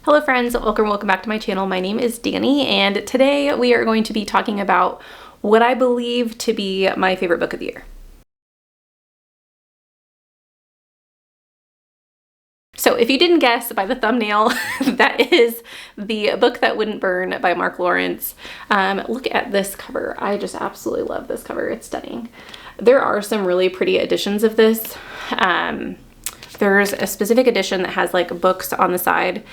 Hello friends, welcome back to my channel. My name is Danny, and today we are going to be talking about what I believe to be my favorite book of the year. So if you didn't guess by the thumbnail, that is The Book That Wouldn't Burn by Mark Lawrence. Look at this cover. I just absolutely love this cover. It's stunning. There are some really pretty editions of this. There's a specific edition that has like books on the side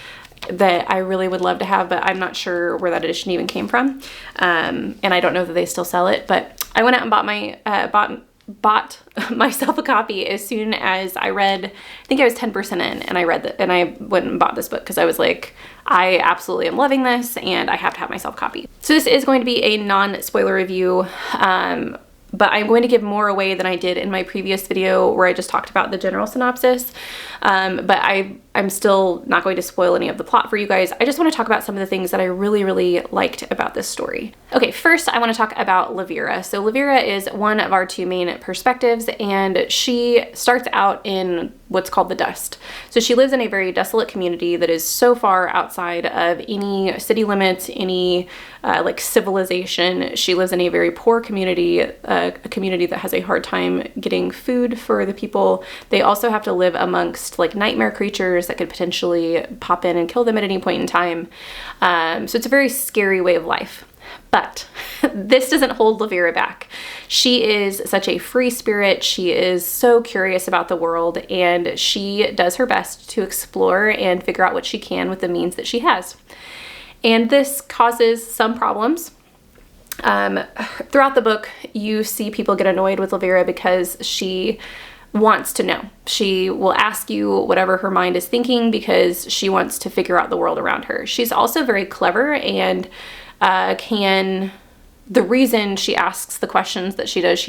that I really would love to have, but I'm not sure where that edition even came from. And I don't know that they still sell it, but I went out and bought myself a copy as soon as I read, I think I was 10% in, and I read that, and I went and bought this book because I was like, I absolutely am loving this and I have to have myself a copy. So this is going to be a non-spoiler review, but I'm going to give more away than I did in my previous video where I just talked about the general synopsis. But I'm still not going to spoil any of the plot for you guys. I just want to talk about some of the things that I really liked about this story. Okay, first I want to talk about Lavera. So Lavera is one of our two main perspectives, and she starts out in what's called the dust. So she lives in a very desolate community that is so far outside of any city limits, any like civilization. She lives in a very poor community, a community that has a hard time getting food for the people. They also have to live amongst like nightmare creatures that could potentially pop in and kill them at any point in time. So it's a very scary way of life. But this doesn't hold Lavera back. She is such a free spirit. She is so curious about the world, and she does her best to explore and figure out what she can with the means that she has. And this causes some problems. Throughout the book, you see people get annoyed with Lavera because she wants to know. She will ask you whatever her mind is thinking because she wants to figure out the world around her. She's also very clever, and the reason she asks the questions that she does,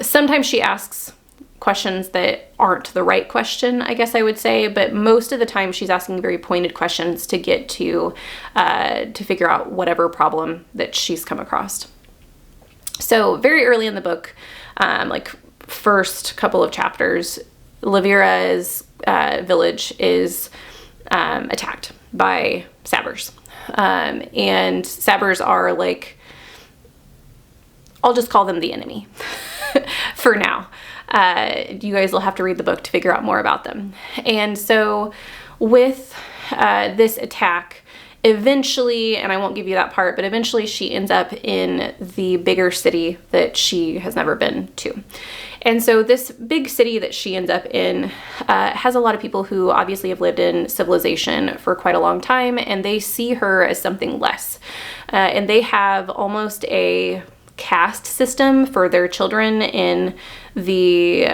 sometimes she asks questions that aren't the right question, I guess I would say, but most of the time she's asking very pointed questions to get to figure out whatever problem that she's come across. So very early in the book, like first couple of chapters, Lavera's village is attacked by sabbers. And sabbers are like, I'll just call them the enemy for now. You guys will have to read the book to figure out more about them. And so with this attack, eventually, and I won't give you that part, but eventually she ends up in the bigger city that she has never been to. And so this big city that she ends up in has a lot of people who obviously have lived in civilization for quite a long time, and they see her as something less. And they have almost a caste system for their children in the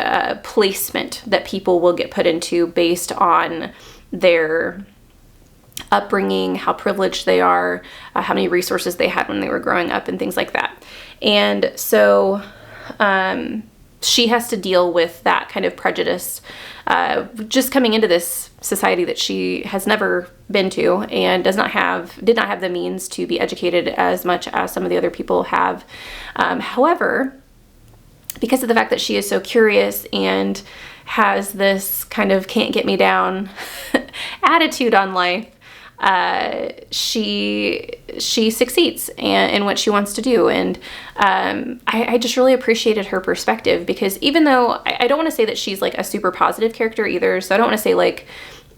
placement that people will get put into based on their upbringing, how privileged they are, how many resources they had when they were growing up, and things like that. And so she has to deal with that kind of prejudice just coming into this society that she has never been to and did not have the means to be educated as much as some of the other people have. However, because of the fact that she is so curious and has this kind of can't get me down attitude on life, she succeeds in what she wants to do. And I just really appreciated her perspective, because even though I don't want to say that she's like a super positive character either, so I don't want to say like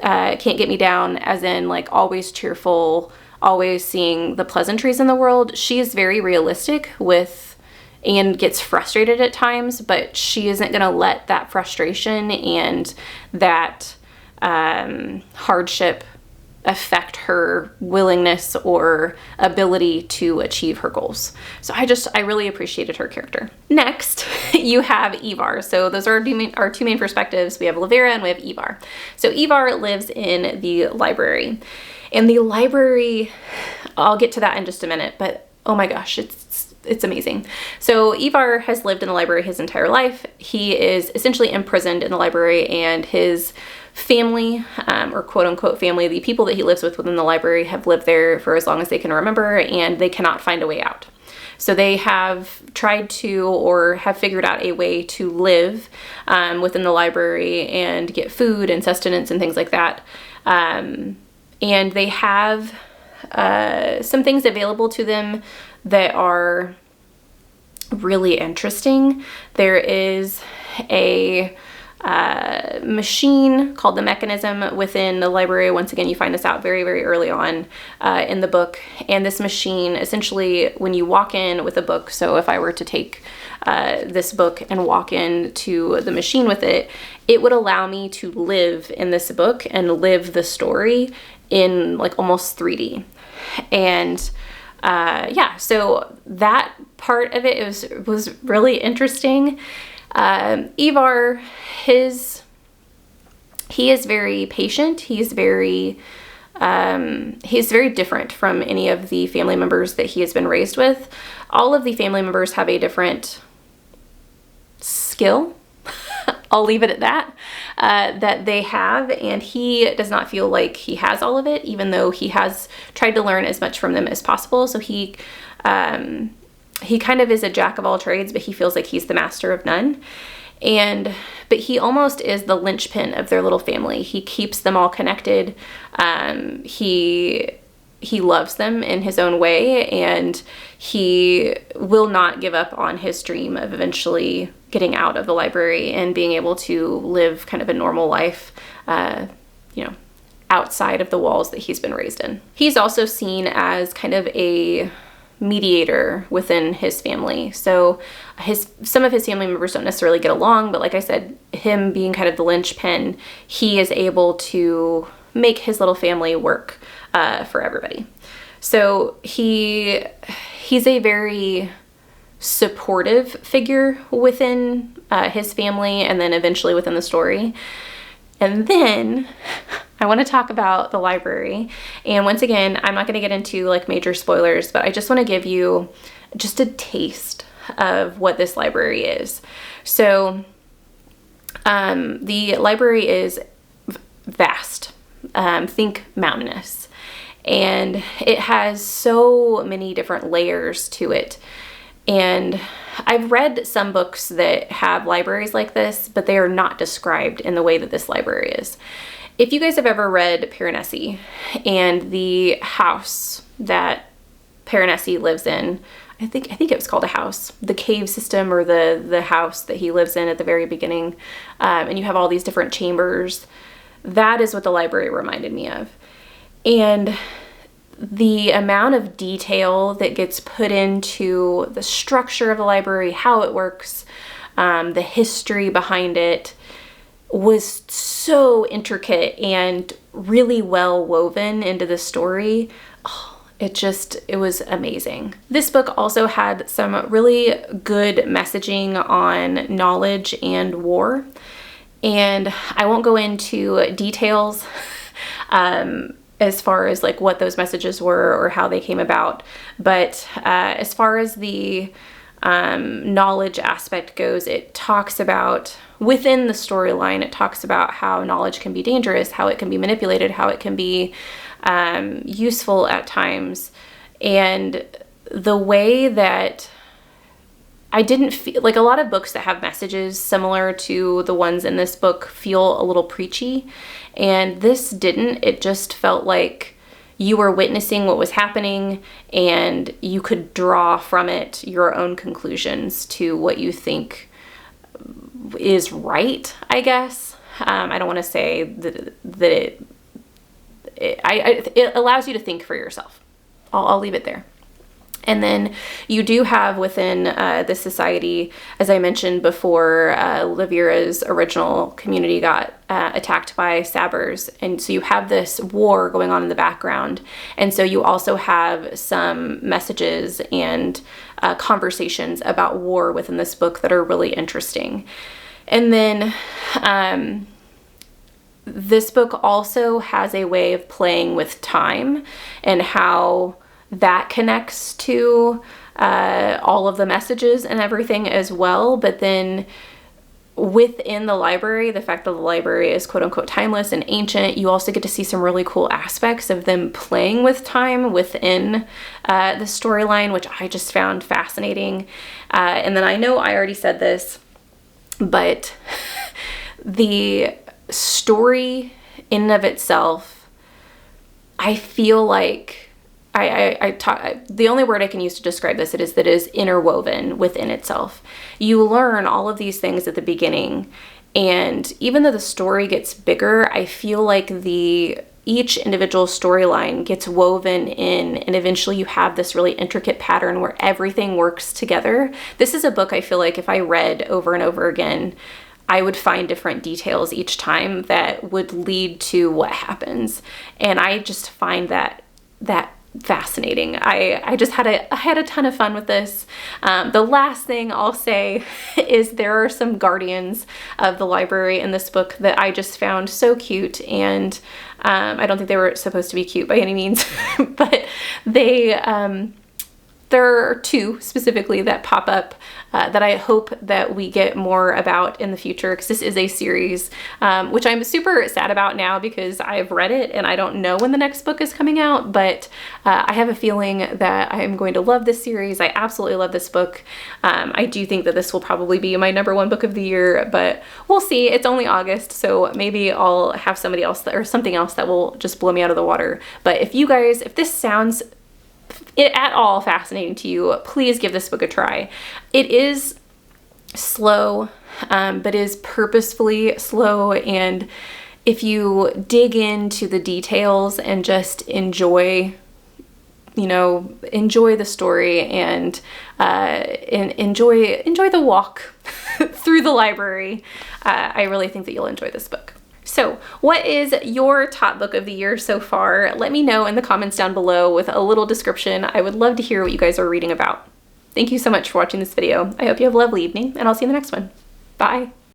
can't get me down as in like always cheerful, always seeing the pleasantries in the world. She is very realistic and gets frustrated at times, but she isn't going to let that frustration and that hardship affect her willingness or ability to achieve her goals. So I really appreciated her character. Next, you have Ivar. So those are our two main perspectives. We have Lavera and we have Ivar. So Ivar lives in the library. And the library, I'll get to that in just a minute, but oh my gosh, it's amazing. So Ivar has lived in the library his entire life. He is essentially imprisoned in the library, and his family, or quote unquote family, the people that he lives with within the library have lived there for as long as they can remember, and they cannot find a way out. So they have tried to, or have figured out a way to live within the library and get food and sustenance and things like that. And they have some things available to them that are really interesting. There is a machine called the Mechanism within the library. Once again, you find this out very, very early on in the book. And this machine, essentially, when you walk in with a book, so if I were to take this book and walk into the machine with it, it would allow me to live in this book and live the story in like almost 3D. And yeah, so that part of it was really interesting. Ivar, he is very patient. He's very different from any of the family members that he has been raised with. All of the family members have a different skill. I'll leave it at that, that they have, and he does not feel like he has all of it, even though he has tried to learn as much from them as possible. So he kind of is a jack of all trades, but he feels like he's the master of none. But he almost is the linchpin of their little family. He keeps them all connected. He loves them in his own way, and he will not give up on his dream of eventually getting out of the library and being able to live kind of a normal life, outside of the walls that he's been raised in. He's also seen as kind of a mediator within his family. So some of his family members don't necessarily get along, but like I said, him being kind of the linchpin, he is able to make his little family work for everybody. So he's a very supportive figure within his family, and then eventually within the story. And then I want to talk about the library. And once again, I'm not going to get into like major spoilers, but I just want to give you just a taste of what this library is. So the library is vast. Think mountainous. And it has so many different layers to it. And I've read some books that have libraries like this, but they are not described in the way that this library is. If you guys have ever read Piranesi and the house that Piranesi lives in, I think it was called a house, the cave system, or the house that he lives in at the very beginning, and you have all these different chambers, that is what the library reminded me of. And the amount of detail that gets put into the structure of the library, how it works, the history behind it, was so intricate and really well woven into the story. Oh, it was amazing. This book also had some really good messaging on knowledge and war. And I won't go into details as far as like what those messages were or how they came about. But as far as the knowledge aspect goes, it talks about, within the storyline, it talks about how knowledge can be dangerous, how it can be manipulated, how it can be useful at times. And the way that I didn't feel like a lot of books that have messages similar to the ones in this book feel a little preachy, and this didn't. It just felt like you were witnessing what was happening and you could draw from it your own conclusions to what you think is right, I guess. I don't want to say that it allows you to think for yourself. I'll leave it there. And then you do have within this society, as I mentioned before, Lavera's original community got attacked by Sabbers. And so you have this war going on in the background. And so you also have some messages and conversations about war within this book that are really interesting. And then this book also has a way of playing with time and how that connects to all of the messages and everything as well. But then within the library, the fact that the library is quote unquote timeless and ancient, you also get to see some really cool aspects of them playing with time within the storyline, which I just found fascinating. And then I know I already said this, but the story in and of itself I feel like the only word I can use to describe this is that it is interwoven within itself. You learn all of these things at the beginning, and even though the story gets bigger, I feel like each individual storyline gets woven in, and eventually you have this really intricate pattern where everything works together. This is a book I feel like if I read over and over again, I would find different details each time that would lead to what happens. And I just find that fascinating. I had a ton of fun with this. The last thing I'll say is there are some guardians of the library in this book that I just found so cute, and I don't think they were supposed to be cute by any means, but there are two specifically that pop up that I hope that we get more about in the future, because this is a series, which I'm super sad about now because I've read it and I don't know when the next book is coming out, but I have a feeling that I am going to love this series. I absolutely love this book. I do think that this will probably be my #1 book of the year, but we'll see. It's only August, so maybe I'll have somebody else or something else that will just blow me out of the water. But if this sounds at all fascinating to you, please give this book a try. It is slow, but is purposefully slow, and if you dig into the details and just enjoy the story and enjoy the walk through the library, I really think that you'll enjoy this book. So what is your top book of the year so far? Let me know in the comments down below with a little description. I would love to hear what you guys are reading about. Thank you so much for watching this video. I hope you have a lovely evening, and I'll see you in the next one. Bye.